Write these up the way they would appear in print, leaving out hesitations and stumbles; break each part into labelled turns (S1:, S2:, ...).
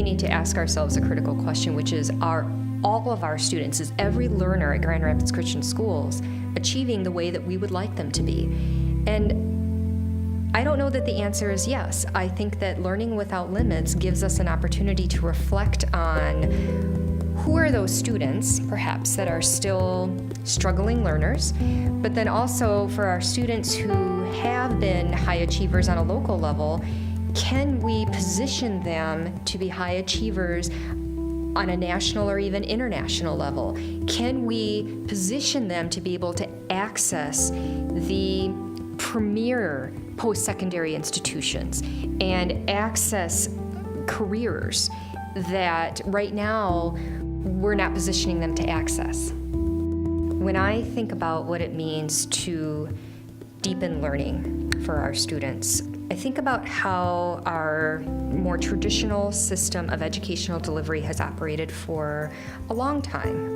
S1: we need to ask ourselves a critical question, which is, are all of our students, is every learner at Grand Rapids Christian Schools achieving the way that we would like them to be? And I don't know that the answer is yes. I think that Learning Without Limits gives us an opportunity to reflect on who are those students, perhaps, that are still struggling learners, but then also for our students who have been high achievers on a local level, can we position them to be high achievers on a national or even international level? Can we position them to be able to access the premier post-secondary institutions and access careers that right now we're not positioning them to access? When I think about what it means to deepen learning for our students, I think about how our more traditional system of educational delivery has operated for a long time.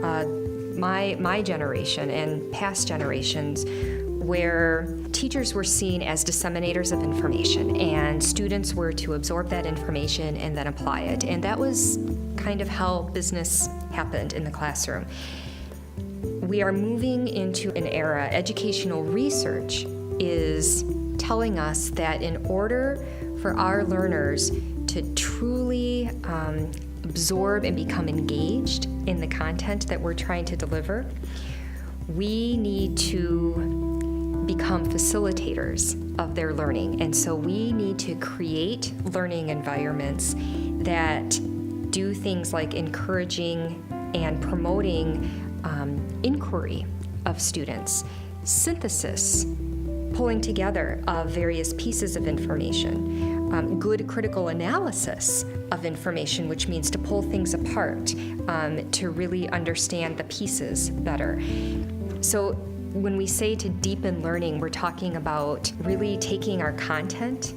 S1: My generation and past generations, where teachers were seen as disseminators of information and students were to absorb that information and then apply it. And that was kind of how business happened in the classroom. We are moving into an era, educational research is telling us that in order for our learners to truly absorb and become engaged in the content that we're trying to deliver, we need to become facilitators of their learning. And so we need to create learning environments that do things like encouraging and promoting inquiry of students, synthesis, pulling together of various pieces of information, good critical analysis of information, which means to pull things apart, to really understand the pieces better. So when we say to deepen learning, we're talking about really taking our content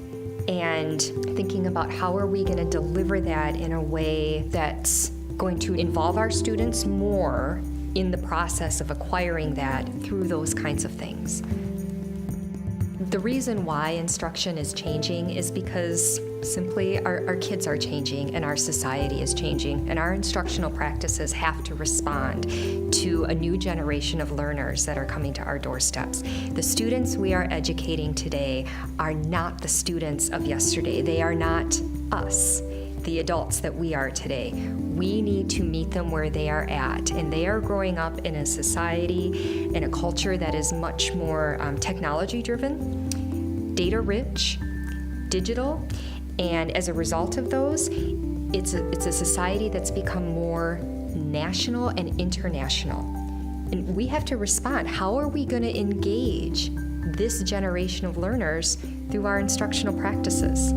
S1: and thinking about how are we going to deliver that in a way that's going to involve our students more in the process of acquiring that through those kinds of things. The reason why instruction is changing is because simply our kids are changing and our society is changing, and our instructional practices have to respond to a new generation of learners that are coming to our doorsteps. The students we are educating today are not the students of yesterday. They are not us, the adults that we are today. We need to meet them where they are at, and they are growing up in a society, in a culture that is much more technology-driven, data-rich, digital, and as a result of those, it's a society that's become more national and international. And we have to respond. How are we going to engage this generation of learners through our instructional practices?